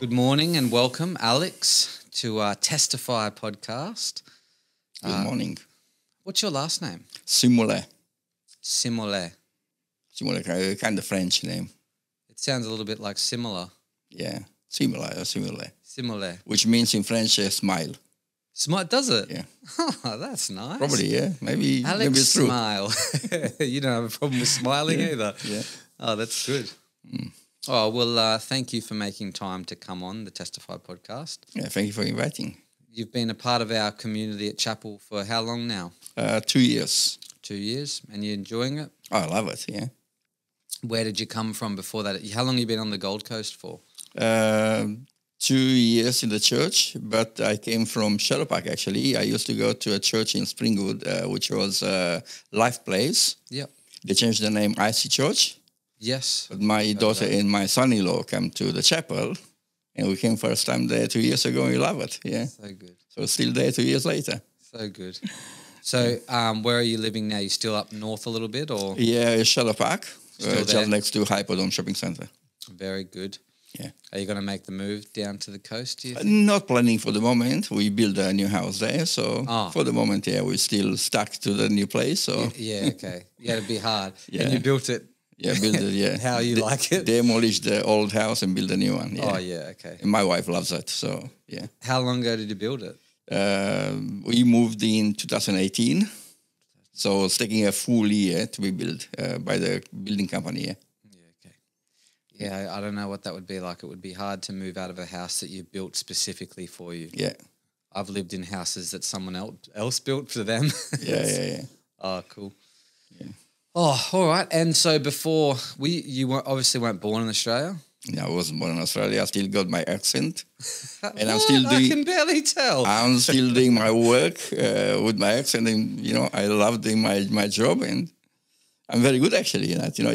Good morning and welcome, Alex, to our Testify podcast. Good morning. What's your last name? Simule. Simole. Simule, kind of French name. It sounds a little bit like similar. Yeah, similar or simile. Simole. Which means in French, smile. Smile, does it? Yeah. Oh, that's nice. Probably, yeah. Maybe it's true. Smile. You don't have a problem with smiling either. Yeah. Oh, that's good. Oh, well, thank you for making time to come on the Testify podcast. Yeah, thank you for inviting. You've been a part of our community at Chapel for how long now? 2 years. 2 years. And you're enjoying it? Oh, I love it, yeah. Where did you come from before that? How long have you been on the Gold Coast for? 2 years in the church, but I came from Sherlock Park, actually. I used to go to a church in Springwood, which was Life Place. Yep. They changed the name IC Church. Yes. But my daughter and my son-in-law came to the chapel, and we came first time there 2 years ago, and we love it, yeah. So good. So still there 2 years later. So good. So where are you living now? You still up north a little bit or? Yeah, Sherlock Park, Still there? just next to Hyperdome Shopping Centre. Very good. Yeah. Are you going to make the move down to the coast, do you think? Not planning for the moment. We built a new house there, so for the moment, yeah, we're still stuck to the new place. So Yeah, okay. Yeah, it'd be hard. Yeah. And you built it. yeah, build it. Yeah, How you like it? Demolish the old house and build a new one. Yeah. Oh, yeah, okay. And my wife loves it. So yeah, How long ago did you build it? we moved in 2018, so it's taking a full year to be built by the building company. Yeah. Yeah, okay. Yeah, I don't know what that would be like. It would be hard to move out of a house that you built specifically for you. Yeah. I've lived in houses that someone else built for them. Yeah. Oh, cool. Yeah. Oh, all right. And so before you obviously weren't born in Australia. Yeah, I wasn't born in Australia. I still got my accent, and I'm What? still I doing. can barely tell. I'm still doing my work with my accent, and I love doing my job, and I'm very good actually.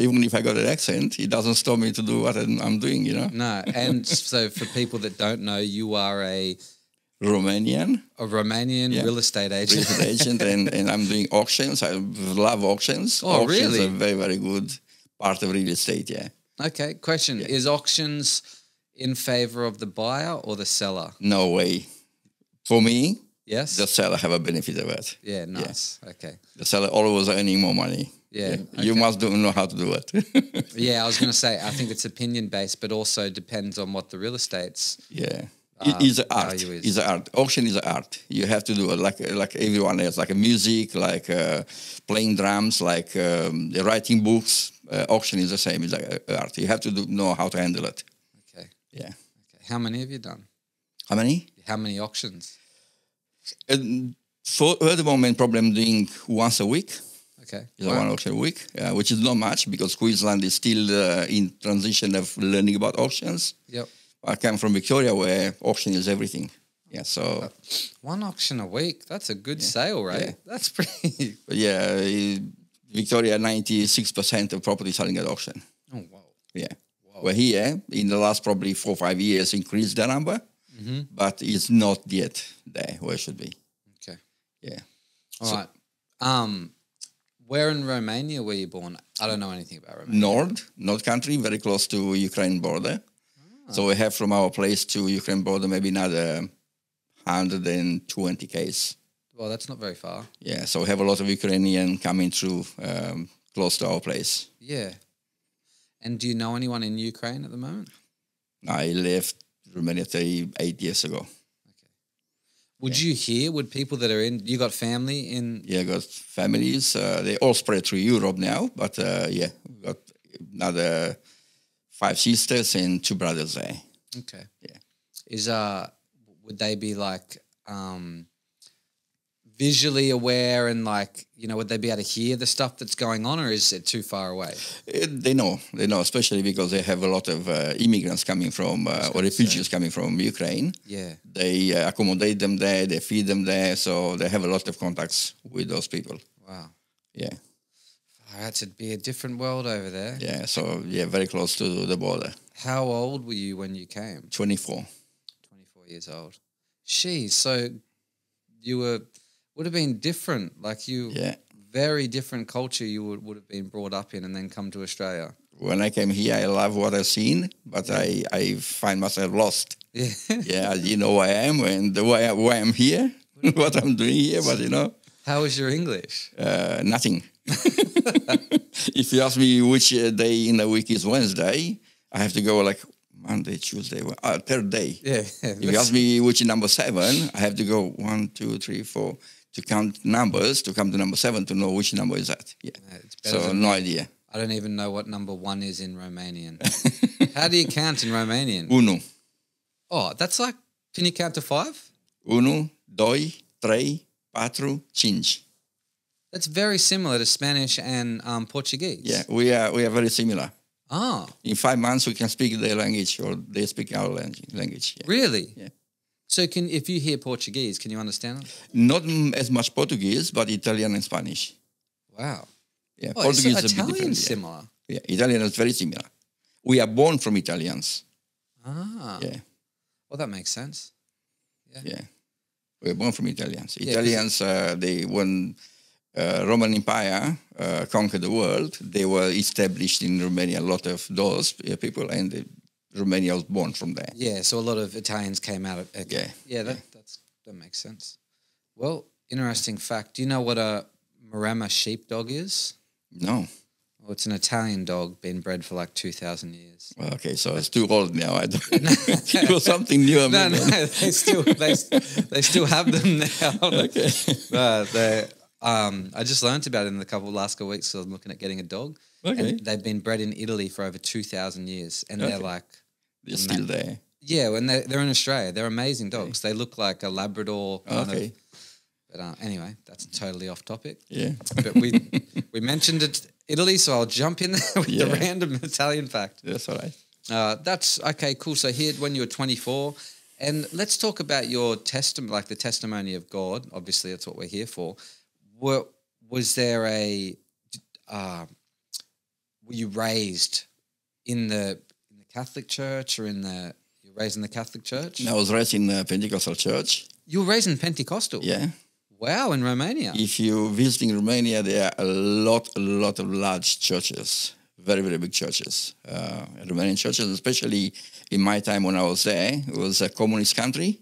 Even if I got an accent, it doesn't stop me to do what I'm doing. No, and so for people that don't know, you are a Romanian Romanian real estate agent. real estate agent, and I'm doing auctions. I love auctions. Oh, auctions really? are very, very good part of real estate. Yeah. Okay, question. Is auctions in favor of the buyer or the seller? No way. For me, Yes? the seller have a benefit of it. Yeah, nice. Okay. The seller always earning more money. Yeah. You must know how to do it. Yeah, I was going to say, I think it's opinion-based, but also depends on what the real estate's Yeah. It's an art. value is. It's an art. Auction is an art. You have to do it like everyone else, like music, like playing drums, like writing books. Auction is the same. It's like art. You have to know how to handle it. Okay. Yeah. Okay. How many have you done? How many? How many auctions? For the moment, probably I'm doing once a week. Okay. It's one auction a week, which is not much because Queensland is still in transition of learning about auctions. Yep. I come from Victoria where auction is everything. Yeah, so... One auction a week. That's a good sale rate. Yeah. That's pretty... But yeah, Victoria, 96% of property selling at auction. Oh, wow. Yeah. Well, here, in the last probably 4 or 5 years, increased the number, but it's not yet there where it should be. Okay. Yeah. All right. Where in Romania were you born? I don't know anything about Romania. North country, very close to Ukraine border. So we have from our place to Ukraine border maybe another 120 k's. Well, that's not very far. Yeah, so we have a lot of Ukrainian coming through close to our place. Yeah. And do you know anyone in Ukraine at the moment? I left Romania 38 years ago. Would people that are in, you got family in? Yeah, got families. They all spread through Europe now, but we got another 5 sisters and 2 brothers there. Okay. Yeah. Would they be like visually aware and like, would they be able to hear the stuff that's going on, or is it too far away? They know, especially because they have a lot of immigrants coming from, or refugees coming from Ukraine. Yeah. They accommodate them there, they feed them there, so they have a lot of contacts with those people. Wow. Yeah. It'd be a different world over there. Yeah, so very close to the border. How old were you when you came? 24. 24 years old. Jeez, so you would have been different. Like very different culture you would have been brought up in and then come to Australia. When I came here, I love what I've seen, but I find myself lost. Yeah. Yeah, you know who I am and why I'm here, what I'm doing here, but How is your English? Nothing. If you ask me which day in the week is Wednesday, I have to go like Monday, Tuesday, third day. Yeah. If you ask me which is number 7, I have to go 1, 2, 3, 4 to count numbers to come to number 7 to know which number is that. Yeah. It's better So than no me. idea. I don't even know what number 1 is in Romanian. How do you count in Romanian? Unu. Oh, that's like, can you count to 5? Unu, doi, trei, patru, cinci. That's very similar to Spanish and Portuguese. Yeah, we are very similar. Oh, In 5 months, we can speak their language or they speak our language. Yeah. really? Yeah. So if you hear Portuguese, can you understand it? Not as much Portuguese, but Italian and Spanish. Wow. Yeah, Oh, Portuguese so is a bit different. Italian's Yeah. similar. Yeah, Italian is very similar. We are born from Italians. Ah. Yeah, Well, that makes sense. yeah. We are born from Italians. Yeah, Italians, when Roman Empire conquered the world, they were established in Romania. A lot of those people, and Romania was born from there. Yeah, so a lot of Italians came out of... Okay. Yeah. That makes sense. Well, interesting fact. Do you know what a Maremma sheepdog is? No. Well, it's an Italian dog, been bred for like 2,000 years. Well, okay, so it's too old now. I don't. It was something new. No, they still have them now. Okay. I just learned about it in the last couple of weeks, so I'm looking at getting a dog. Okay. And they've been bred in Italy for over 2,000 years, and they're like... They're still there. Yeah, when they're in Australia. They're amazing dogs. They look like a Labrador kind Okay. of... But anyway, that's totally off topic. Yeah. But we mentioned Italy, so I'll jump in there with the random Italian fact. That's all right. That's okay, cool. So here, when you were 24, and let's talk about your testimony, like the testimony of God. Obviously, that's what we're here for. Was there were you raised in the Catholic Church or you were raised in the Catholic Church? I was raised in a Pentecostal church. You were raised in Pentecostal? Yeah. Wow, in Romania. If you're visiting Romania, there are a lot of large churches, very, very big churches. Romanian churches, especially in my time when I was there, it was a communist country.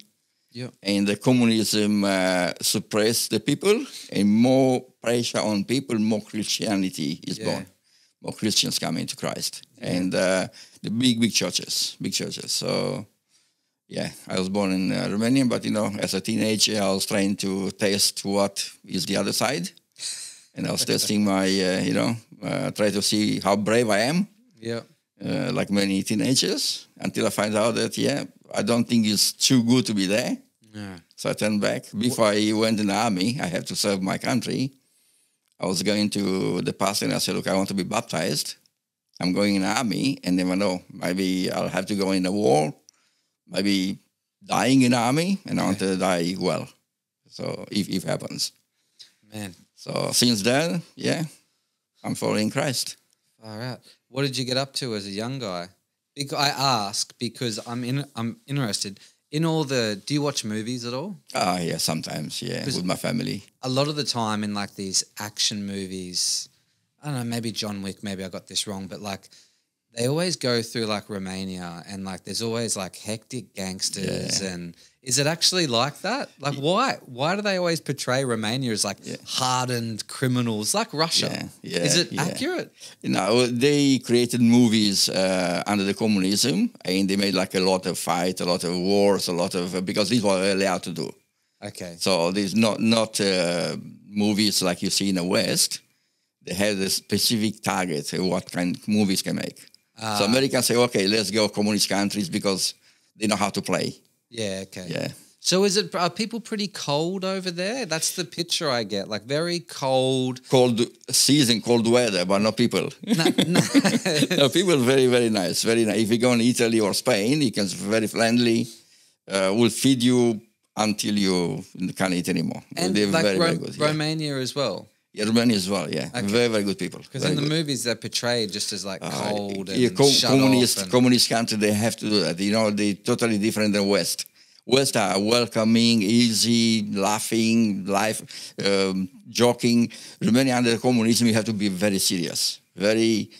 Yeah. And the communism suppressed the people, and more pressure on people, more Christianity is born. More Christians come into Christ. Yeah. And the big churches. So, yeah, I was born in Romania, but, as a teenager, I was trying to test what is the other side. And I was testing my, try to see how brave I am. Yeah. Like many teenagers, until I find out that, I don't think it's too good to be there. Yeah. So I turned back. Before I went in the army, I had to serve my country. I was going to the pastor and I said, look, I want to be baptized. I'm going in the army and never know. Maybe I'll have to go in a war, maybe dying in the army, and I want to die well. So if it happens. Man. So since then, I'm following Christ. All right. What did you get up to as a young guy? I ask because I'm interested in all do you watch movies at all? Yeah, sometimes, with my family. A lot of the time in like these action movies, I don't know, maybe John Wick, maybe I got this wrong, but like they always go through like Romania and like there's always like hectic gangsters and is it actually like that? Like why? Why do they always portray Romania as like hardened criminals like Russia? Is it accurate? They created movies under the communism and they made like a lot of fight, a lot of wars, because these were allowed to do. Okay. So there's not movies like you see in the West. They have a specific target of what kind of movies can make. So Americans say, okay, let's go communist countries because they know how to play. Yeah, okay. Yeah. So are people pretty cold over there? That's the picture I get, like very cold. Cold season, cold weather, but not people. No. No, people very, very nice, very nice. If you go in Italy or Spain, you can be very friendly, will feed you until you can't eat anymore. And they're like very good. Romania as well? Yeah, Romania as well, Okay. Very, very good people. Because in the movies they're portrayed just as like cold and communist country, they have to do that. They're totally different than West. West are welcoming, easy, laughing, joking. Romania under communism, you have to be very serious, very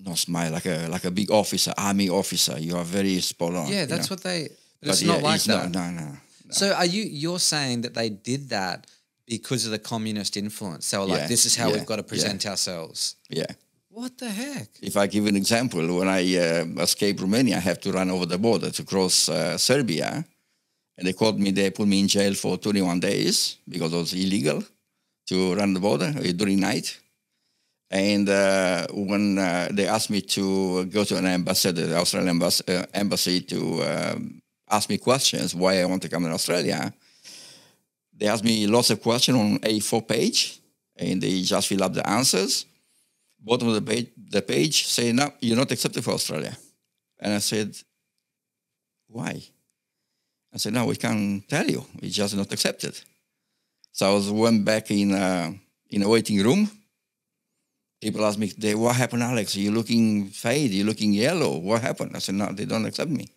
no smile, like a big officer, army officer. You are very spot on. Yeah, you that's know. what they. But But it's not like it's that. No. So you're saying that they did that because of the communist influence? They were like, Yeah, this is how yeah, we've got to present ourselves. Yeah. What the heck? If I give an example, when I escaped Romania, I have to run over the border to cross Serbia. And they caught me, they put me in jail for 21 days because it was illegal to run the border during night. And when they asked me to go to an embassy, the Australian embassy, to ask me questions why I want to come to Australia, they asked me lots of questions on A4 page, and they just fill up the answers. Bottom of the page say, no, you're not accepted for Australia. And I said, why? I said, no, we can't tell you. It's just not accepted. So I went back in a waiting room. People asked me, what happened, Alex? You're looking faded. You're looking yellow. What happened? I said, no, they don't accept me.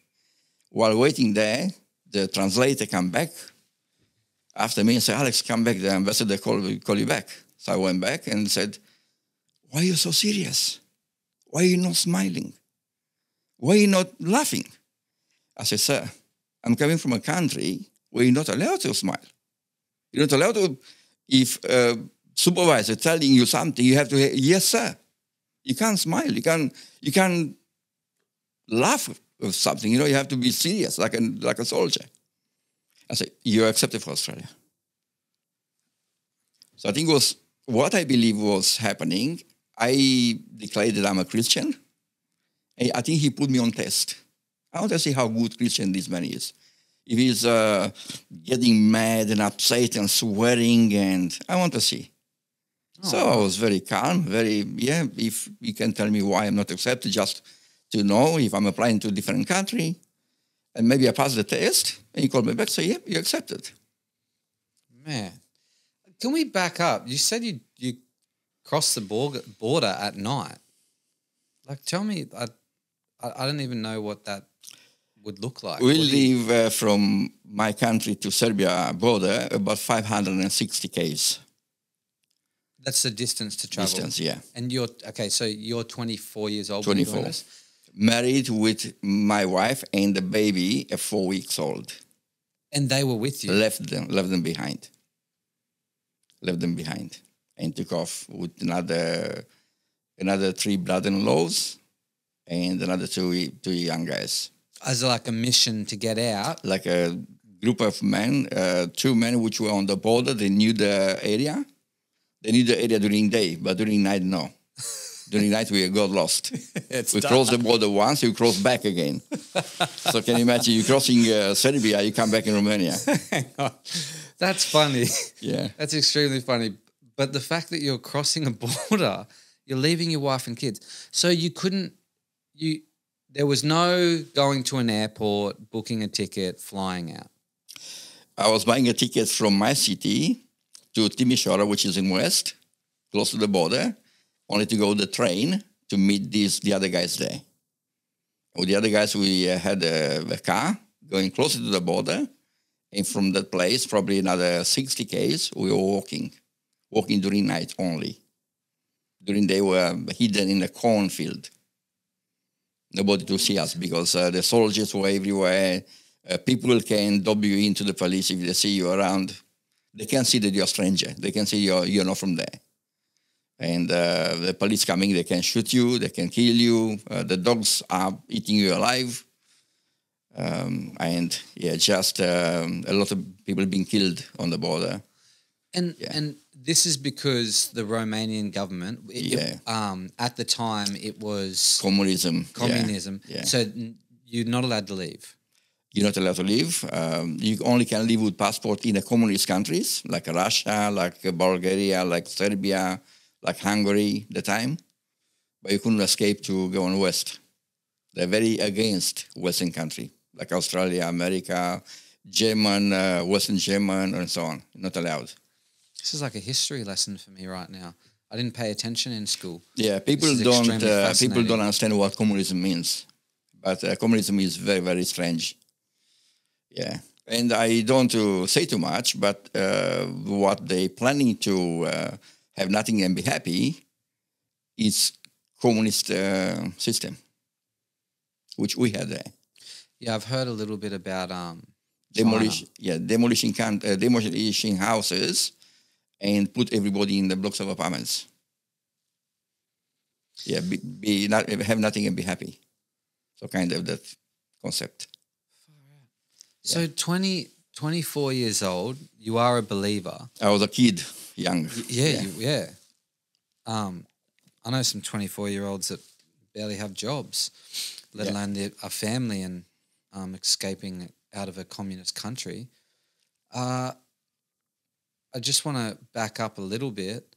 While waiting there, the translator come back after me and said, Alex, come back. The ambassador call you back. So I went back and said, why are you so serious? Why are you not smiling? Why are you not laughing? I said, sir, I'm coming from a country where you're not allowed to smile. You're not allowed to, if a supervisor telling you something, you have to say, yes, sir. You can't smile. You can't laugh at something. You have to be serious, like a soldier. I said, you're accepted for Australia. So I think what I believe was happening. I declared that I'm a Christian. And I think he put me on test. I want to see how good Christian this man is. If he's getting mad and upset and swearing, and I want to see. Oh. So I was very calm, if you can tell me why I'm not accepted, just to know if I'm applying to a different country, and maybe I pass the test, and he called me back, so yeah, you're accepted. Man, can we back up? You said you crossed the border at night. Like, tell me, I don't even know what that would look like. We live from my country to Serbia border about 560 km. That's the distance to travel. Distance, yeah. And so you're 24 years old. 24. Married with my wife and the baby at 4 weeks old. And they were with you? Left them behind. Left them behind. And took off with another 3 brother-in-laws and another two young guys. As like a mission to get out? Like a group of men, 2 men which were on the border. They knew the area. They knew the area during day, but during night, no. During night, we got lost. We crossed the border once, we crossed back again. So can you imagine, you're crossing Serbia, you come back in Romania. That's funny. Yeah. That's extremely funny. But the fact that you're crossing a border, you're leaving your wife and kids. So there was no going to an airport, booking a ticket, flying out. I was buying a ticket from my city to Timisoara, which is in west, close to the border, only to go the train to meet the other guys there. With the other guys, we had a car going closer to the border, and from that place, probably another 60 km, we were walking during night only. During day, we were hidden in a cornfield. Nobody to see us because the soldiers were everywhere. People can dob you into the police if they see you around. They can see that you're a stranger. They can see you're not from there. And the police coming, they can shoot you, they can kill you. The dogs are eating you alive. And just a lot of people being killed on the border. And this is because the Romanian government, at the time, it was communism. Yeah. So you're not allowed to leave. You're not allowed to leave. You only can leave with passport in the communist countries, like Russia, like Bulgaria, like Serbia, like Hungary at the time. But you couldn't escape to go on west. They're very against Western country, like Australia, America, German, Western German, and so on. Not allowed. This is like a history lesson for me right now. I didn't pay attention in school. Yeah, people don't understand what communism means. But communism is very, very strange. Yeah. And I don't want to say too much, but what they planning to have nothing and be happy is communist system, which we had there. Yeah, I've heard a little bit about China. Demolishing houses and put everybody in the blocks of apartments. Yeah, have nothing and be happy. So kind of that concept. So 24 years old, you are a believer. I was a kid, young. Yeah. I know some 24-year-olds that barely have jobs, let alone a family and escaping out of a communist country. I just want to back up a little bit.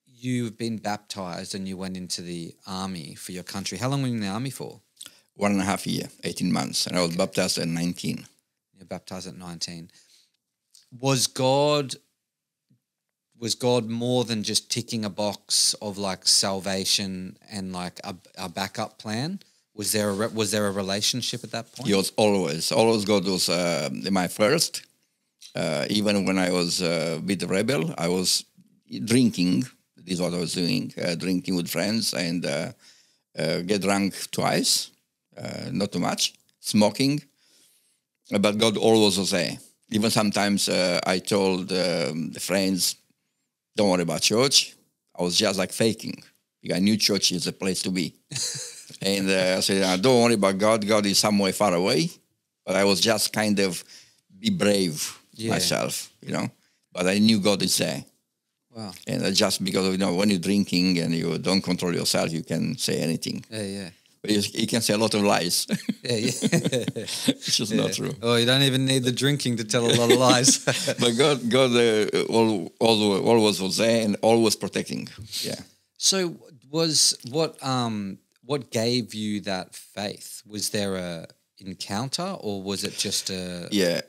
You've been baptized and you went into the army for your country. How long were you in the army for? 1.5 years, 18 months. And I was baptized at 19. You're baptized at 19. Was God more than just ticking a box of like salvation and like a backup plan? Was there a relationship at that point? Yes, always God was my first. Even when I was a bit rebel, I was drinking. This is what I was doing, drinking with friends and get drunk twice, not too much, smoking. But God always was there. Even sometimes I told the friends, don't worry about church. I was just like faking. I knew church is the place to be. And I said, don't worry about God. God is somewhere far away. But I was just kind of be brave myself, But I knew God is there. Wow. And just because, when you're drinking and you don't control yourself, you can say anything. Yeah. But you can say a lot of lies. Yeah. It's just not true. Oh, you don't even need the drinking to tell a lot of lies. But God always was there and always protecting. Yeah. So what gave you that faith? Was there a encounter or was it just a... Yeah.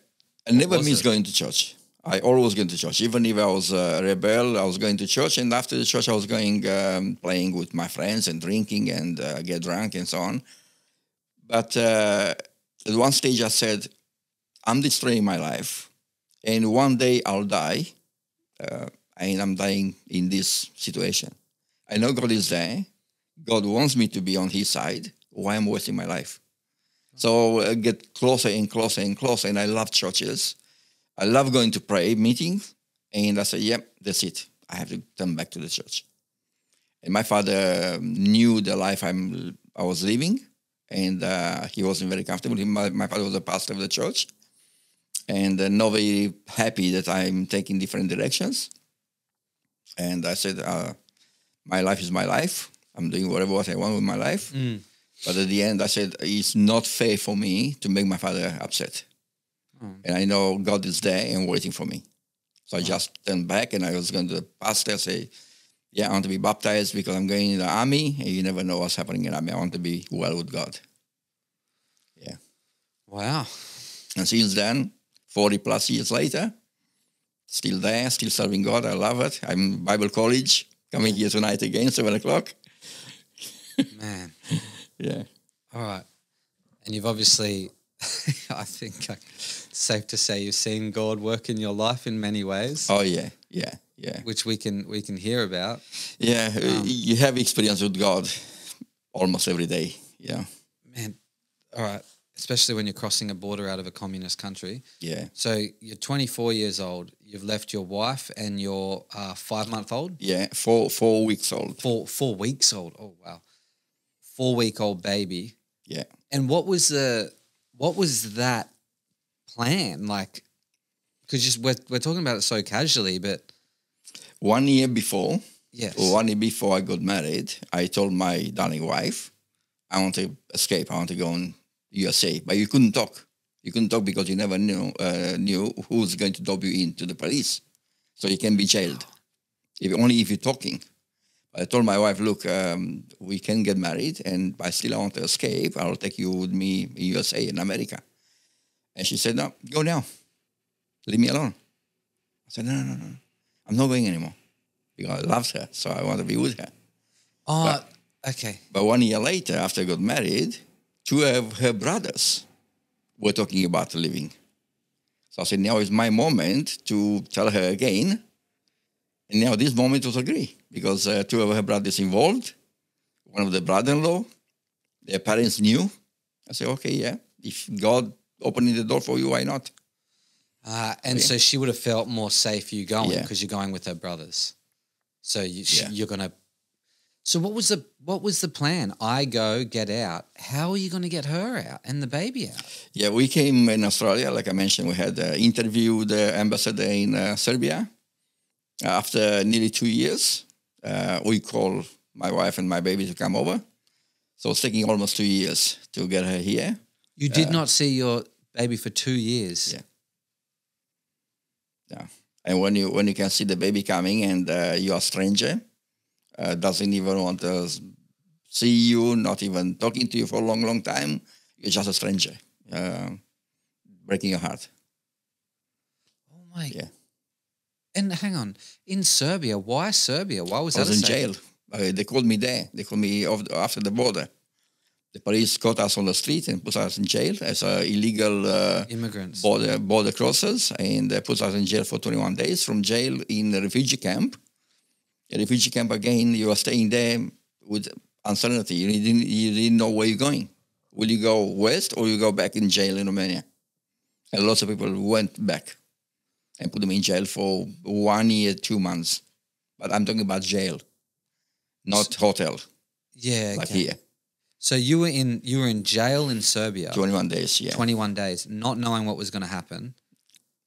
I never missed going to church. I always go to church. Even if I was a rebel, I was going to church. And after the church, I was going, playing with my friends and drinking and get drunk and so on. But at one stage I said, I'm destroying my life. And one day I'll die. And I'm dying in this situation. I know God is there. God wants me to be on his side. Why am I wasting my life? So I get closer and closer and closer. And I love churches. I love going to prayer meetings, and I said, yep, that's it. I have to turn back to the church. And my father knew the life I was living, and he wasn't very comfortable. My father was a pastor of the church, and not very happy that I'm taking different directions. And I said, my life is my life. I'm doing whatever I want with my life. But at the end, I said, it's not fair for me to make my father upset. And I know God is there and waiting for me. So I just turned back and I was going to the pastor say, I want to be baptized because I'm going in the army and you never know what's happening in the army. I want to be well with God. Yeah. Wow. And since then, 40 plus years later, still there, still serving God. I love it. I'm in Bible college, coming here tonight again, 7:00. Man. Yeah. All right. And you've obviously... I think it's safe to say you've seen God work in your life in many ways. Oh, yeah. Which we can hear about. Yeah, you have experience with God almost every day. Yeah. Man, all right. Especially when you're crossing a border out of a communist country. Yeah. So you're 24 years old. You've left your wife and your 5-month-old? Yeah, 4 weeks old. 4 weeks old. Oh, wow. 4-week-old baby. Yeah. And what was that plan like? Because we're talking about it so casually, but 1 year before, yes, 1 year before I got married, I told my darling wife, I want to escape. I want to go in USA. But you couldn't talk. You couldn't talk because you never knew who's going to dob you into the police. So you can be jailed, only if you're talking. I told my wife, look, we can get married, and I still want to escape. I'll take you with me in USA, in America. And she said, no, go now. Leave me alone. I said, no. I'm not going anymore. Because I loved her, so I want to be with her. Oh, okay. But 1 year later, after I got married, 2 of her brothers were talking about leaving. So I said, now is my moment to tell her again, And now this moment was agree because two of her brothers involved. One of the brother-in-law, their parents knew. I said, okay, yeah. If God opening the door for you, why not? And so she would have felt more safe you going Yeah. because you're going with her brothers. So Yeah. you're gonna. So what was the plan? I go get out. How are you going to get her out and the baby out? Yeah, we came in Australia. Like I mentioned, we had interviewed the ambassador in Serbia. After nearly 2 years, we called my wife and my baby to come over. So it's taking almost 2 years to get her here. You did not see your baby for 2 years. Yeah. Yeah. And when you can see the baby coming and you're a stranger, doesn't even want to see you, not even talking to you for a long, long time, you're just a stranger, breaking your heart. Oh my! Yeah. And hang on, in Serbia, why Serbia? Why was I that? was in jail. They called me there. They called me after the border. The police caught us on the street and put us in jail as illegal Immigrants. border crossers, and they put us in jail for 21 days. From jail in a refugee camp. A refugee camp again, you are staying there with uncertainty. You didn't know where you're going. Will you go west or you go back in jail in Romania? And lots of people went back and put them in jail for 1 year, 2 months. But I'm talking about jail, not hotel. Yeah, like okay. here. So you were in jail in Serbia. 21 days, yeah. 21 days, not knowing what was going to happen.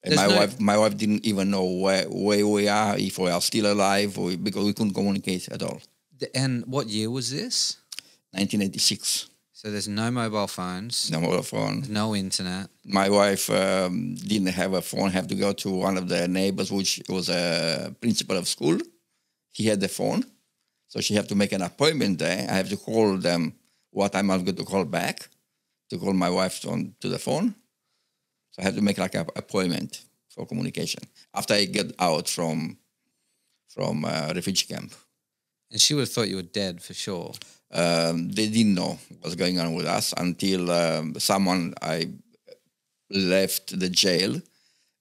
And my wife didn't even know where we are, if we are still alive, because we couldn't communicate at all. And what year was this? 1986. So there's no mobile phones. No mobile phone. No internet. My wife didn't have a phone, have to go to one of the neighbors, which was a principal of school. He had the phone. So she had to make an appointment there. I have to call them what time I'm going to call back, to call my wife to the phone. So I had to make like an appointment for communication after I get out from refugee camp. And she would have thought you were dead for sure. They didn't know what's going on with us until I left the jail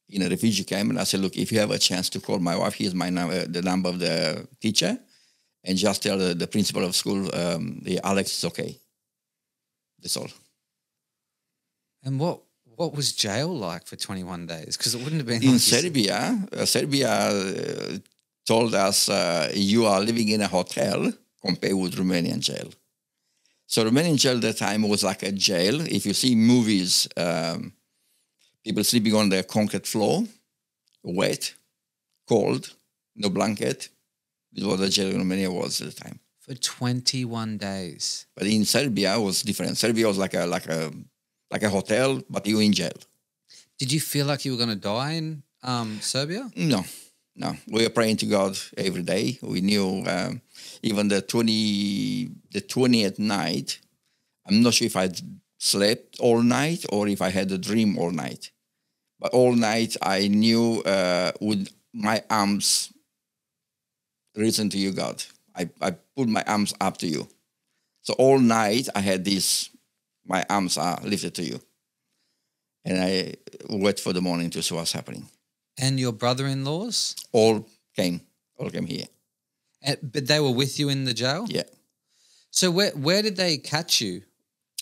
in a refugee camp, and I said, look, if you have a chance to call my wife, here's my number, the number of the teacher, and just tell the principal of school, Alex is okay. That's all. And what was jail like for 21 days? Because it wouldn't have been in like Serbia told us you are living in a hotel compared with Romanian jail. So Romanian jail at that time was like a jail. If you see movies, people sleeping on the concrete floor, wet, cold, no blanket. This was the jail in Romania was at the time. For 21 days. But in Serbia, it was different. Serbia was like a hotel, but you in jail. Did you feel like you were going to die in Serbia? No. We were praying to God every day. We knew even the 20th night, I'm not sure if I slept all night or if I had a dream all night. But all night I knew with my arms risen to you, God. I put my arms up to you. So all night I had this, my arms are lifted to you. And I wait for the morning to see what's happening. And your brother-in-laws? All came here. But they were with you in the jail? Yeah. So where did they catch you?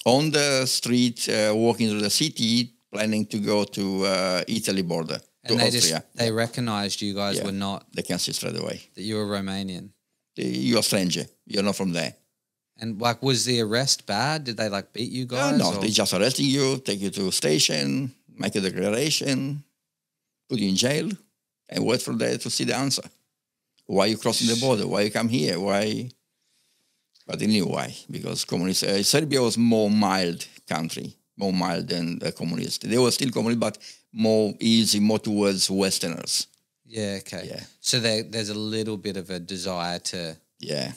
On the street, walking through the city, planning to go to Italy border, and to Austria. They recognized you guys were not... They can see straight away. That you were Romanian. You're a stranger. You're not from there. And was the arrest bad? Did they beat you guys? No, they just arresting you, take you to a station, make a declaration, put you in jail, and wait for there to see the answer. Why you crossing the border? Why you come here? Why? But they knew why, because communist Serbia was more mild country, more mild than the communist. They were still communist, but more easy, more towards Westerners. Yeah, okay. Yeah. So there's a little bit of a desire to... Yeah.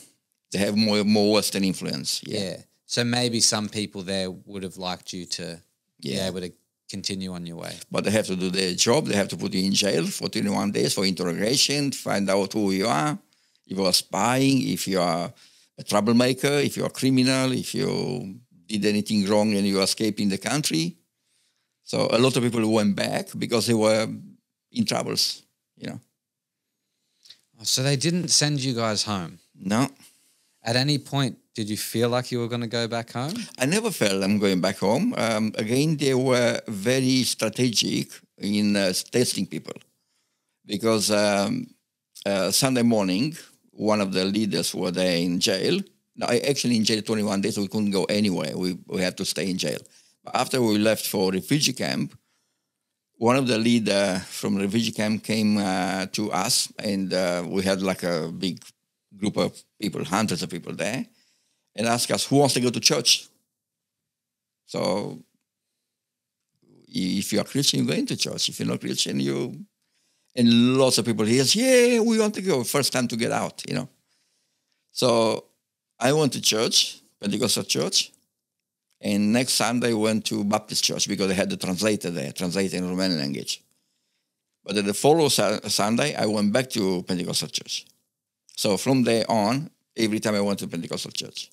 They have more Western influence. Yeah. So maybe some people there would have liked you to be able to continue on your way. But they have to do their job. They have to put you in jail for 21 days for interrogation, find out who you are, if you are spying, if you are a troublemaker, if you are a criminal, if you did anything wrong and you escaped in the country. So a lot of people went back because they were in troubles, you know. So they didn't send you guys home. No. At any point, did you feel like you were going to go back home? I never felt I'm going back home. Again, they were very strategic in testing people because Sunday morning, one of the leaders were there in jail. No, actually in jail 21 days, so we couldn't go anywhere. We had to stay in jail. But after we left for refugee camp, one of the leader from the refugee camp came to us, and we had like a big group of people, hundreds of people there, and asked us, who wants to go to church? So if you are Christian, you go into church. If you're not Christian, you... And lots of people here say, yeah, we want to go. First time to get out, you know. So I went to church, Pentecostal church, and next Sunday went to Baptist church because they had the translator there, translating in Romanian language. But the following Sunday, I went back to Pentecostal church. So from there on, every time I went to Pentecostal church.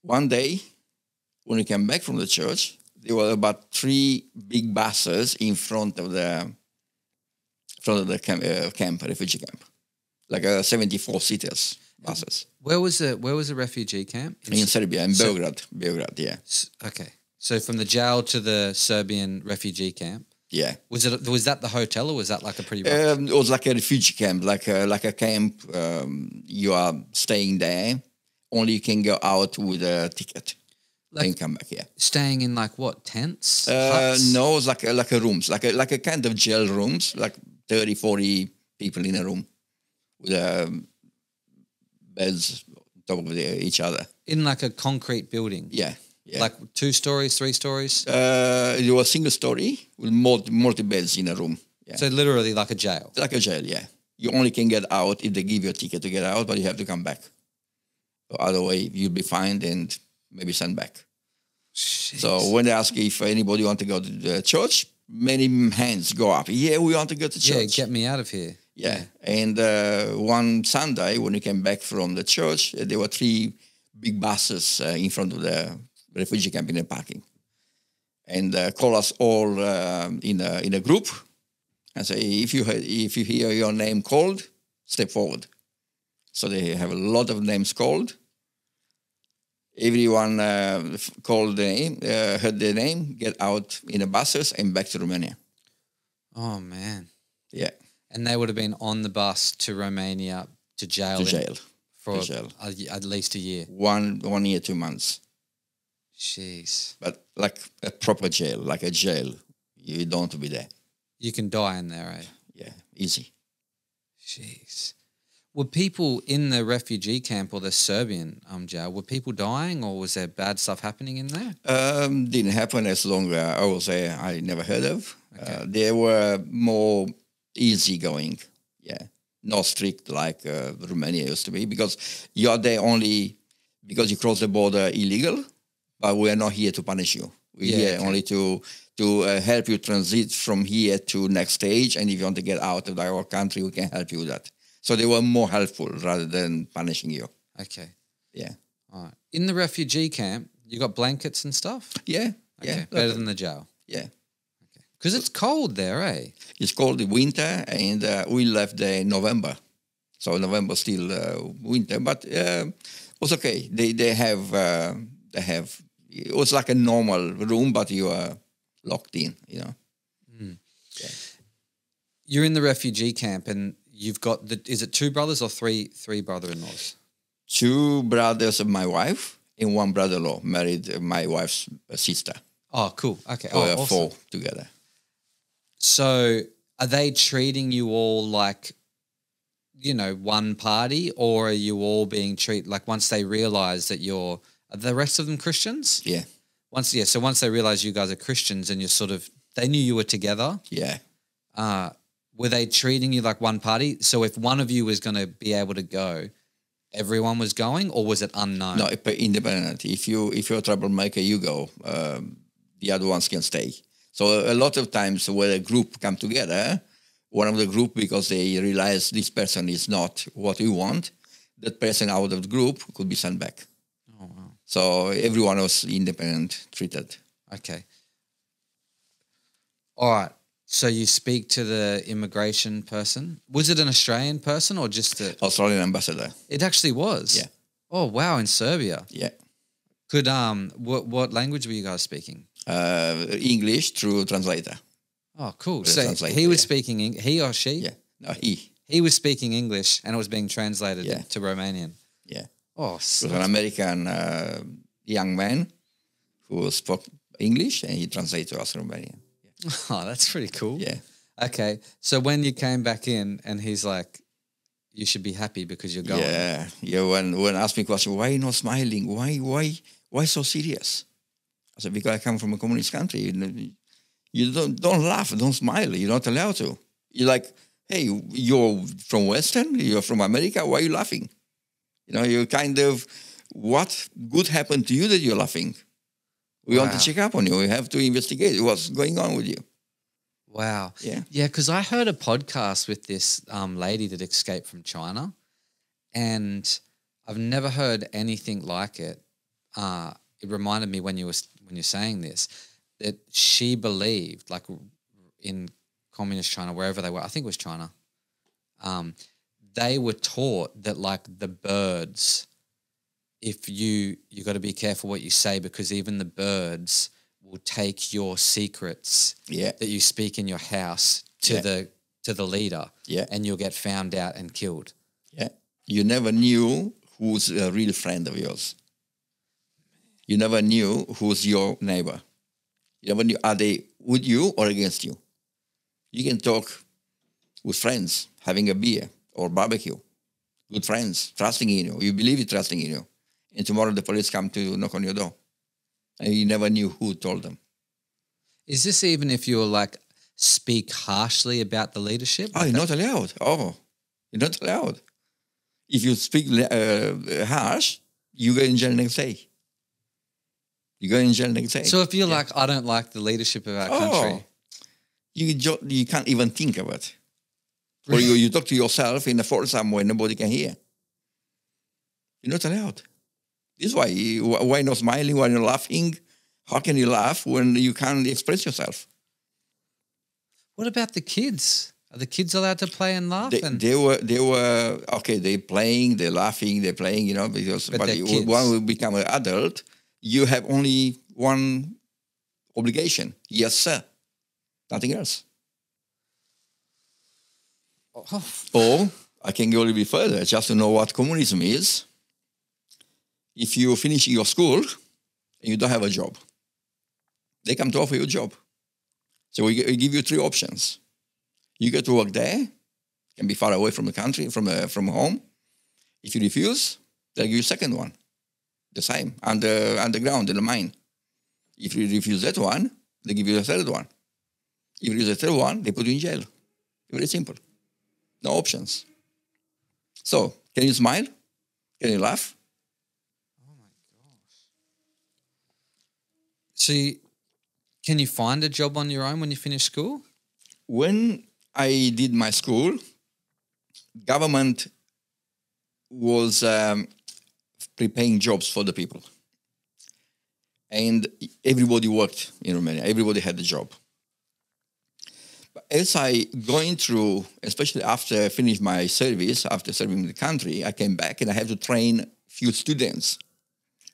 One day, when we came back from the church, there were about 3 big buses in front of the camp, refugee camp, like 74-seaters buses. Where was the refugee camp? In Serbia, in Belgrade, yeah. Okay, so from the jail to the Serbian refugee camp. Yeah. Was that the hotel, or was that like a pretty? It was like a refugee camp, like a camp. You are staying there. Only you can go out with a ticket. And come back, yeah. Staying in like what, tents? Huts? No, it's like a rooms, like a kind of jail rooms, like 30, 40 people in a room with beds on top of each other. In like a concrete building? Yeah. Like 2 stories, 3 stories? It was single story with multi beds in a room. Yeah. So literally like a jail? Like a jail, yeah. You only can get out if they give you a ticket to get out, but you have to come back. Otherwise, you'll be fined and maybe sent back. Jeez. So when they ask if anybody want to go to the church, many hands go up. Yeah, we want to go to church. Yeah, get me out of here. Yeah. And one Sunday, when we came back from the church, there were 3 big buses in front of the refugee camp in the parking. And call us all in a group and say, if you hear your name called, step forward. So they have a lot of names called. Everyone called the name, heard the name, get out in the buses and back to Romania. Oh, man. Yeah. And they would have been on the bus to Romania to jail. To jail. For to jail. At least a year. 1 year, 2 months. Jeez. But like a proper jail, like a jail. You don't want to be there. You can die in there, eh? Yeah, easy. Jeez. Were people in the refugee camp or the Serbian jail, were people dying, or was there bad stuff happening in there? Didn't happen as long as I will say I never heard of. Okay. They were more easygoing, yeah. Not strict like Romania used to be, because you're there only because you cross the border illegal, but we are not here to punish you. We're here only to help you transit from here to next stage, and if you want to get out of our country, we can help you with that. So they were more helpful rather than punishing you. Okay. Yeah. All right. In the refugee camp, you got blankets and stuff? Yeah. Okay. Yeah. Better than the jail? Yeah. Okay. Because it's cold there, eh? It's cold in winter, and we left there in November. So November still winter, but it was okay. They have, it was like a normal room, but you are locked in, you know. Mm. Yeah. You're in the refugee camp, and you've got is it 2 brothers or three brother-in-laws? 2 brothers of my wife and 1 brother-in-law married my wife's sister. Oh, cool. Okay. So awesome. 4 together. So are they treating you all like, you know, one party, or are you all being treated like, once they realize that are the rest of them Christians? Yeah. So once they realize you guys are Christians and you're they knew you were together. Yeah. Were they treating you like one party? So if one of you was going to be able to go, everyone was going, or was it unknown? No, independent. If you're a troublemaker, you go. The other ones can stay. So a lot of times when a group come together, one of the group, because they realize this person is not what we want, that person out of the group could be sent back. Oh, wow. So everyone was independent treated. Okay. All right. So you speak to the immigration person. Was it an Australian person or just a? Australian ambassador. It actually was. Yeah. Oh wow! In Serbia. Yeah. Could what language were you guys speaking? English through translator. Oh, cool. The So translator, he was yeah. speaking. He or she? Yeah. No, he. He was speaking English, and it was being translated Yeah. to Romanian. Yeah. Oh, It was an American young man who spoke English, and he translated to us Romanian. oh, that's pretty cool. Yeah. Okay, so when you came back in, and he's like, "You should be happy because you're going." Yeah. Yeah. When asked me question, why not smiling? Why so serious? I said, because I come from a communist country. You don't laugh, don't smile. You're not allowed to. You're like, hey, you're from Western, you're from America. Why are you laughing? You know, you're kind of, what good happened to you that you're laughing? We want to check up on you. We have to investigate what's going on with you. Wow. Yeah. Yeah, because I heard a podcast with this lady that escaped from China, and I've never heard anything like it. It reminded me when you're saying this, that she believed, like in communist China, wherever they were, I think it was China, they were taught that like the birds, if you got to be careful what you say, because even the birds will take your secrets that you speak in your house to the leader, and you'll get found out and killed. Yeah, you never knew who's a real friend of yours. You never knew who's your neighbor. You never knew, are they with you or against you? You can talk with friends, having a beer or barbecue, good friends, trusting in you. You believe it, trusting in you. And tomorrow the police come to knock on your door. And you never knew who told them. Is this even if you like speak harshly about the leadership? Oh, you're not allowed. Oh, you're not allowed. If you speak harsh, you go in jail next day. You go in jail next day. So if you're like, I don't like the leadership of our country. You can't even think of it. Or you talk to yourself in a forest somewhere, nobody can hear. You're not allowed. This is why not smiling, why not laughing? How can you laugh when you can't express yourself? What about the kids? Are the kids allowed to play and laugh? They were okay. They're playing, they're laughing, they're playing. You know, because but when we become an adult, you have only one obligation. Yes, sir. Nothing else. Oh. Or I can go a little bit further just to know what communism is. If you finish your school and you don't have a job, they come to offer you a job. So we give you three options. You get to work there, can be far away from the country, from home. If you refuse, they'll give you a second one. The same, underground in the mine. If you refuse that one, they give you a third one. If you refuse the third one, they put you in jail. Very simple. No options. So, can you smile? Can you laugh? Oh my gosh. So, can you find a job on your own when you finish school? When I did my school, government was preparing jobs for the people. And everybody worked in Romania. Everybody had a job. But as I going through, especially after I finished my service, after serving the country, I came back and I had to train few students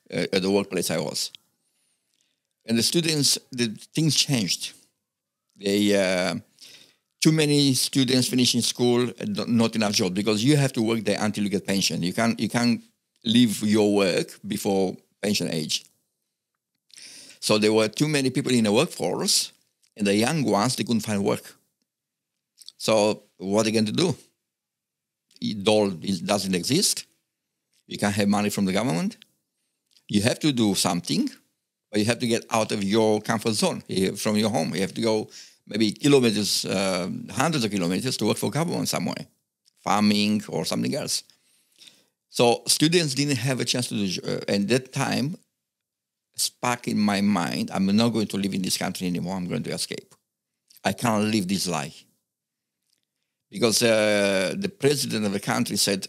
at the workplace I was. And the students, the things changed. Too many students finishing school, not enough job, because you have to work there until you get pension. You can't leave your work before pension age. So there were too many people in the workforce, and the young ones, they couldn't find work. So what are they going to do? Dole doesn't exist. You can't have money from the government. You have to do something, but you have to get out of your comfort zone, from your home. You have to go maybe kilometers, hundreds of kilometers to work for government somewhere, farming or something else. So students didn't have a chance to do, and that time, spark in my mind, I'm not going to live in this country anymore. I'm going to escape. I can't live this lie. Because the president of the country said,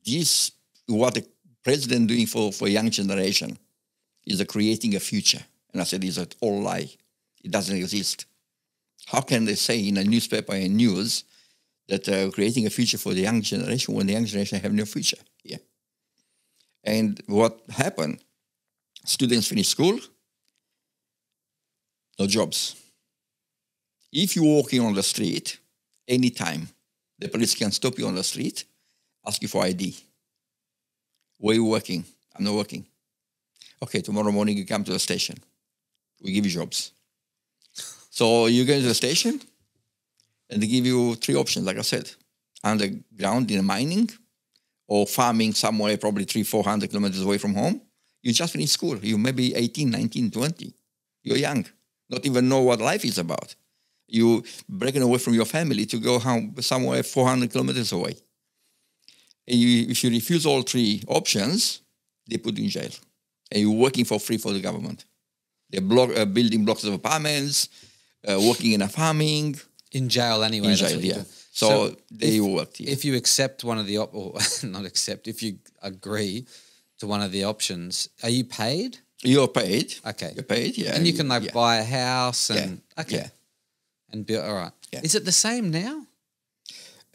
this, what the president doing for young generation is creating a future. And I said, it's an all lie. It doesn't exist. How can they say in a newspaper and news that creating a future for the young generation when the young generation have no future? Yeah. And what happened? Students finish school, no jobs. If you're walking on the street, anytime, the police can stop you on the street, ask you for ID. Where are you working? I'm not working. Okay, tomorrow morning you come to the station. We give you jobs. So you go to the station, and they give you 3 options, like I said. Underground in mining, or farming somewhere probably 300-400 kilometers away from home. You just finished school. You may be 18, 19, 20. You're young. Not even know what life is about. You breaking away from your family to go somewhere 400 kilometers away. And if you refuse all 3 options, they put you in jail. And you're working for free for the government. They're building blocks of apartments, working in a farming. In jail anyway. In jail, yeah. So they worked. Yeah. If you accept one of the if you agree to one of the options, are you paid? You're paid. Okay. You're paid, yeah. And you can buy a house and and build. All right. Yeah. Is it the same now?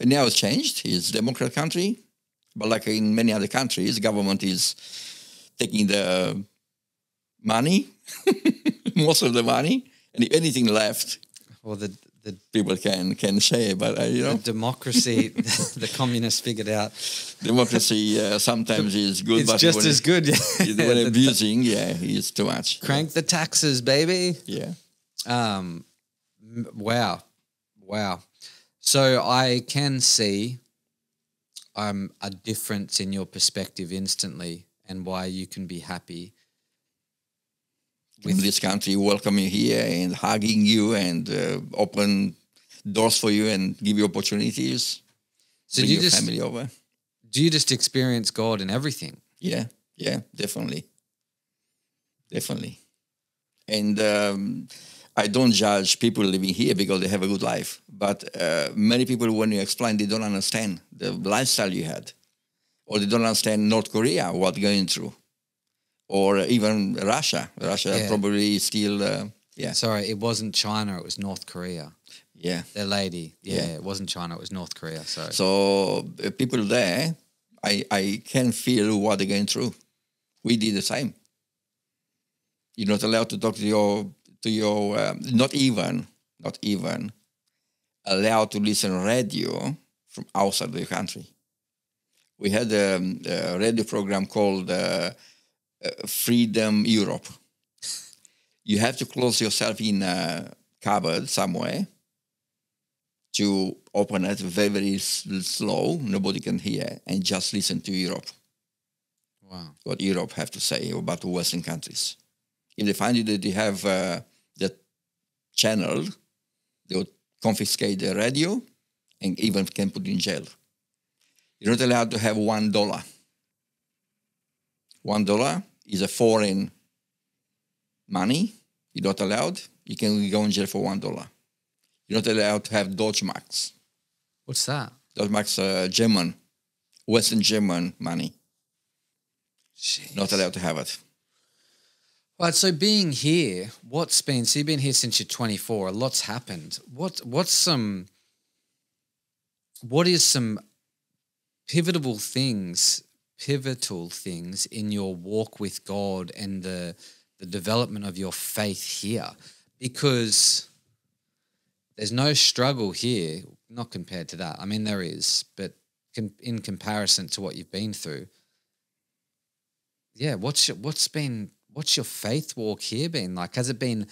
Now it's changed. It's a democratic country, but like in many other countries, government is taking the money, most of the money, and if anything left, well, the people can share. But the democracy, the communists figured out. Democracy sometimes is good, it's but just as good. When abusing, it's too much. Crank the taxes, baby. Yeah. Wow. So I can see a difference in your perspective instantly, and why you can be happy with this country, welcoming you here and hugging you and open doors for you and give you opportunities. So bring your family over. Do you just experience God in everything? Yeah, definitely. And I don't judge people living here because they have a good life. But many people, when you explain, they don't understand the lifestyle you had. Or they don't understand North Korea, what going through. Or even Russia. Russia probably still, Sorry, it wasn't China, it was North Korea. Yeah. The lady. Yeah, it wasn't China, it was North Korea. Sorry. So people there, I can feel what they're going through. We did the same. You're not allowed to talk to your not even allowed to listen to radio from outside the country. We had a radio program called Freedom Europe. You have to close yourself in a cupboard somewhere to open it very, very slow. Nobody can hear, and just listen to Europe. Wow. What Europe have to say about the Western countries. If they find you that you have that channel, they will confiscate the radio and even can put you in jail. You're not allowed to have $1. $1 is a foreign money. You're not allowed. You can go in jail for $1. You're not allowed to have Deutschmarks. What's that? Deutschmarks, German, Western German money. Jeez. Not allowed to have it. Right, so being here, so you've been here since you're 24, a lot's happened. What is some pivotal things in your walk with God and the development of your faith here? Because there's no struggle here, not compared to that. I mean, there is, but in comparison to what you've been through. Yeah, what's your faith walk here been like? Has it been,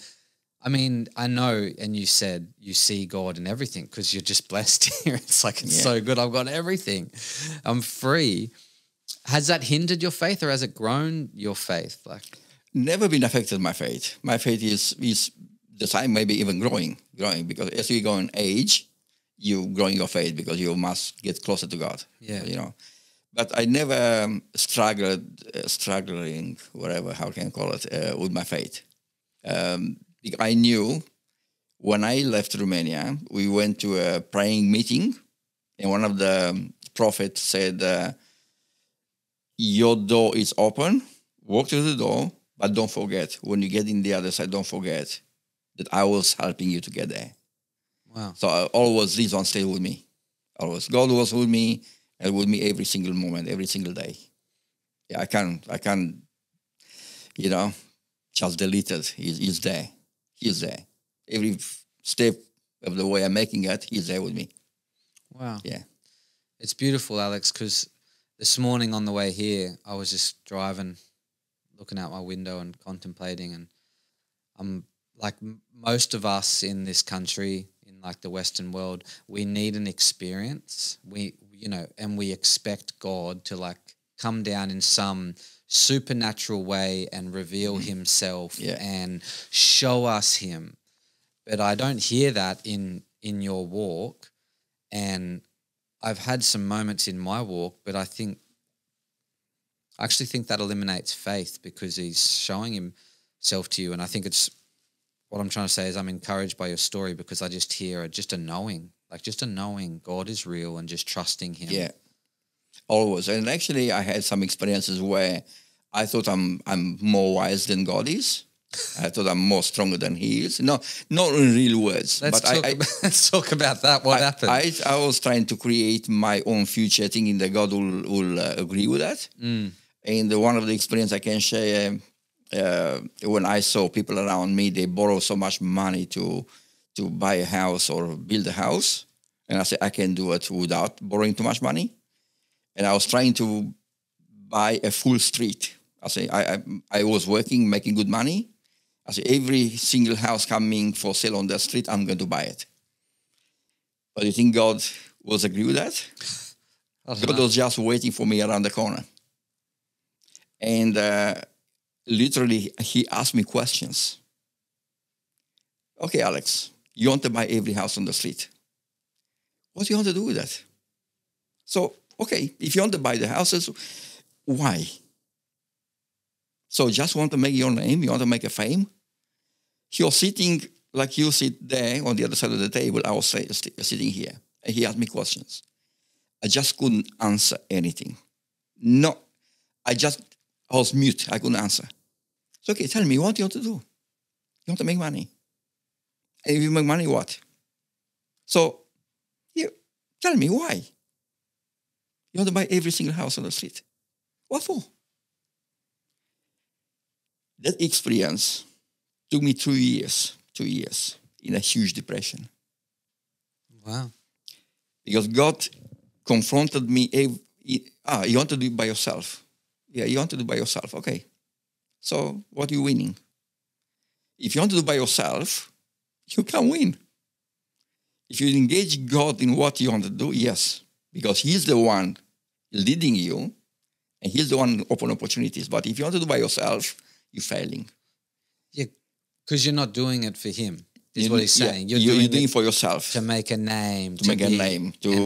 I mean, I know, and you said you see God in everything because you're just blessed here. It's like, it's so good. I've got everything. I'm free. Has that hindered your faith, or has it grown your faith? Like, never been affected my faith. My faith is the same, maybe even growing, because as you go in age, you growing your faith because you must get closer to God. Yeah. You know. But I never struggling, whatever, how can I call it, with my faith. I knew when I left Romania, we went to a praying meeting, and one of the prophets said, your door is open, walk to the door, but don't forget, when you get in the other side, don't forget that I was helping you to get there. Wow. So always this one stayed with me. Always. God was with me and with me every single moment, every single day. Yeah, I can't, just delete it. He's there. He's there. Every step of the way I'm making it, he's there with me. Wow. Yeah. It's beautiful, Alex, because this morning on the way here, I was just driving, looking out my window and contemplating, and I'm like most of us in this country, in like the Western world, we need an experience. And we expect God to like come down in some supernatural way and reveal himself and show us him. But I don't hear that in your walk. And I've had some moments in my walk, but I actually think that eliminates faith because he's showing himself to you. And I think it's what I'm trying to say is I'm encouraged by your story because I just hear just a knowing God is real and just trusting him. Yeah, always. And actually, I had some experiences where I thought I'm more wise than God is. I thought I'm more stronger than he is. No, not in real words. Let's talk about that. What happened? I was trying to create my own future, thinking that God will agree with that. And one of the experience I can share, when I saw people around me, they borrow so much money to buy a house or build a house. And I said, I can do it without borrowing too much money. And I was trying to buy a full street. I was working, making good money. I said, every single house coming for sale on that street, I'm going to buy it. But you think God was agree with that? God was just waiting for me around the corner. And literally, he asked me questions. Okay, Alex, you want to buy every house on the street. What do you want to do with that? So, okay, if you want to buy the houses, why? So just want to make your name? You want to make a fame? You're sitting like you sit there on the other side of the table. I was sitting here. And he asked me questions. I just couldn't answer anything. No, I was mute. I couldn't answer. It's okay, tell me, what do you want to do? You want to make money. And if you make money, what? So, tell me why. You want to buy every single house on the street. What for? That experience took me 2 years in a huge depression. Wow. Because God confronted me. You want to do it by yourself? Yeah, you want to do it by yourself. Okay. So what are you winning? If you want to do it by yourself, you can win. If you engage God in what you want to do, yes, because he's the one leading you and he's the one open opportunities. But if you want to do it by yourself, you're failing. Yeah, because you're not doing it for him, is what he's saying. You're doing it for yourself. To make a name. To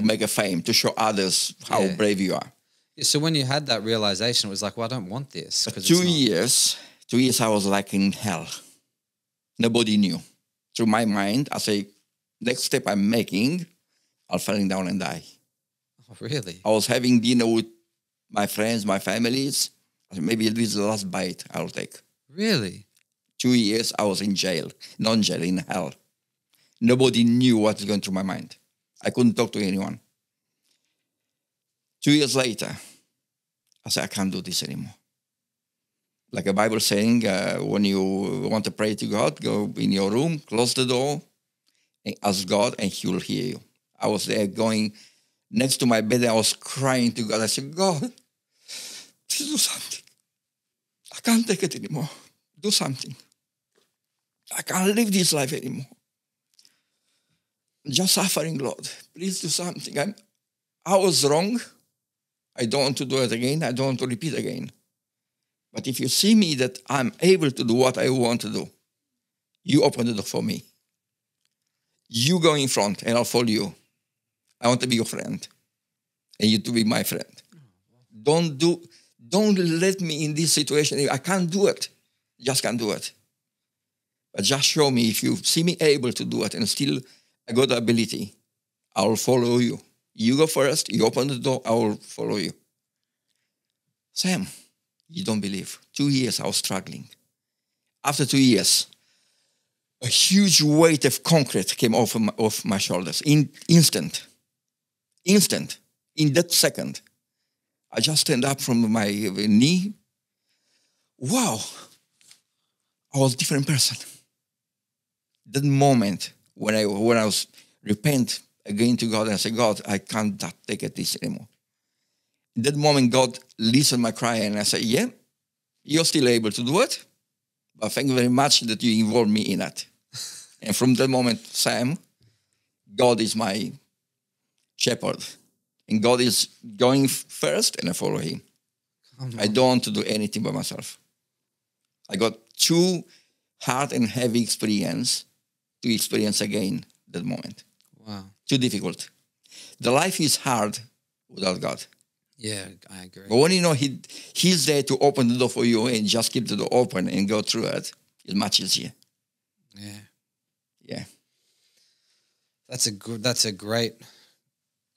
make a fame, to show others how brave you are. Yeah, so when you had that realization, it was like, well, I don't want this. 2 years I was like in hell. Nobody knew. Through my mind, I say, next step I'm making, I'll falling down and die. Oh, really? I was having dinner with my friends, my families. I said, maybe this is the last bite I'll take. Really? 2 years I was in jail, non-jail, in hell. Nobody knew what was going through my mind. I couldn't talk to anyone. 2 years later, I said, I can't do this anymore. Like the Bible saying, when you want to pray to God, go in your room, close the door, and ask God, and he will hear you. I was there going next to my bed, and I was crying to God. I said, God, please do something. I can't take it anymore. Do something. I can't live this life anymore. I'm just suffering, Lord. Please do something. I was wrong. I don't want to do it again. I don't want to repeat again. But if you see me that I'm able to do what I want to do, you open the door for me. You go in front and I'll follow you. I want to be your friend. And you to be my friend. Don't let me in this situation. I can't do it. Just can't do it. But just show me, if you see me able to do it and still I got the ability, I will follow you. You go first, you open the door, I will follow you. Sam, you don't believe. 2 years I was struggling. After 2 years, a huge weight of concrete came off my shoulders. Instant. In that second, I just stand up from my knee. Wow, I was a different person. That moment when I was repent again to God and say, God, I can't take it this anymore. In that moment, God listened my cry and I said, yeah, you're still able to do it, but thank you very much that you involved me in it. And from that moment, Sam, God is my shepherd. And God is going first and I follow him. I don't want to do anything by myself. I got too hard and heavy experience to experience again that moment. Wow. Too difficult. The life is hard without God. Yeah, I agree. But when you know he's there to open the door for you and just keep the door open and go through it, it's much easier. Yeah. Yeah. That's a great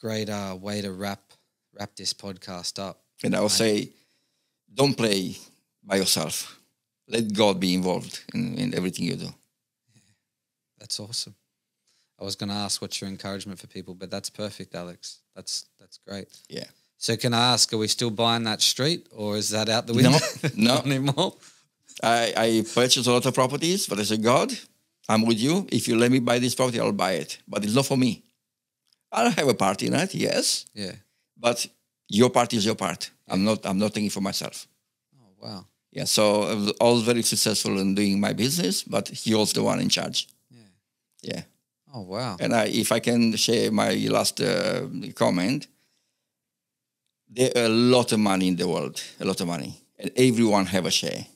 way to wrap this podcast up. And I will say, don't play by yourself. Let God be involved in everything you do. That's awesome. I was going to ask what's your encouragement for people, but that's perfect, Alex. That's great. Yeah. So can I ask, are we still buying that street or is that out the window? No. Not anymore? I purchased a lot of properties, but I said, God, I'm with you. If you let me buy this property, I'll buy it. But it's not for me. I'll have a part in it, yes. Yeah. But your part is your part. Yeah. I'm not thinking for myself. Oh, wow. Yeah, so I was very successful in doing my business, but he was the one in charge. Yeah. Yeah. Oh, wow. And if I can share my last comment, there are a lot of money in the world, a lot of money, and everyone have a share.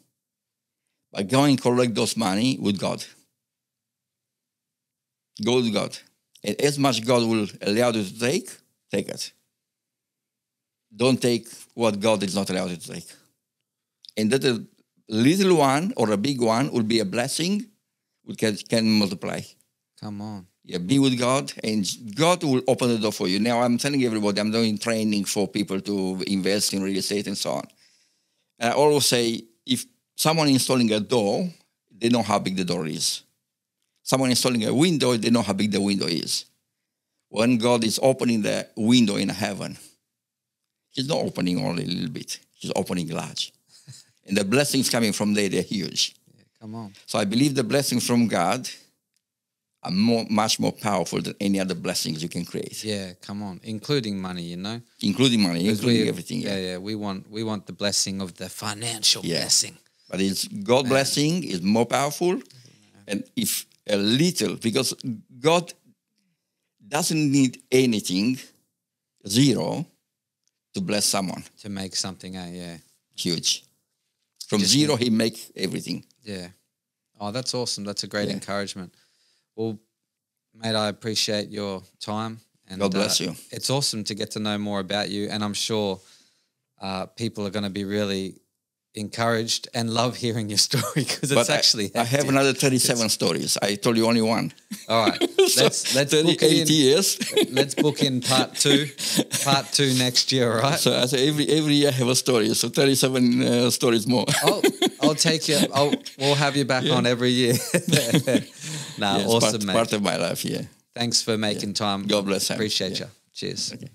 But go and collect those money with God. Go with God. And as much God will allow you to take it. Don't take what God is not allowed you to take. And that a little one or a big one will be a blessing, which can multiply. Come on. Yeah, be with God, and God will open the door for you. Now, I'm telling everybody, I'm doing training for people to invest in real estate and so on. And I always say, if someone installing a door, they know how big the door is. Someone installing a window, they know how big the window is. When God is opening the window in heaven, he's not opening only a little bit. He's opening large. And the blessings coming from there, they're huge. Yeah, come on. So I believe the blessings from God are much more powerful than any other blessings you can create. Yeah, come on. Including money, you know? Including money, including everything. Yeah. We want the blessing of the financial blessing. But it's God blessing is more powerful. And if a little, because God doesn't need anything, zero, to bless someone. To make something, yeah. Huge. From zero, he make everything. Yeah. Oh, that's awesome. That's a great encouragement. Well, mate, I appreciate your time. And God bless you. It's awesome to get to know more about you. And I'm sure people are going to be really encouraged and love hearing your story because it's actually I have another 37 stories. I told you only one. All right. Let's book it in. years. Let's book in part two next year, all right? So I say every year I have a story. So 37 stories more. I'll take you. We'll have you back on every year. Awesome, mate. Part of my life, yeah. Thanks for making time. God bless him. Appreciate you. Cheers. Okay.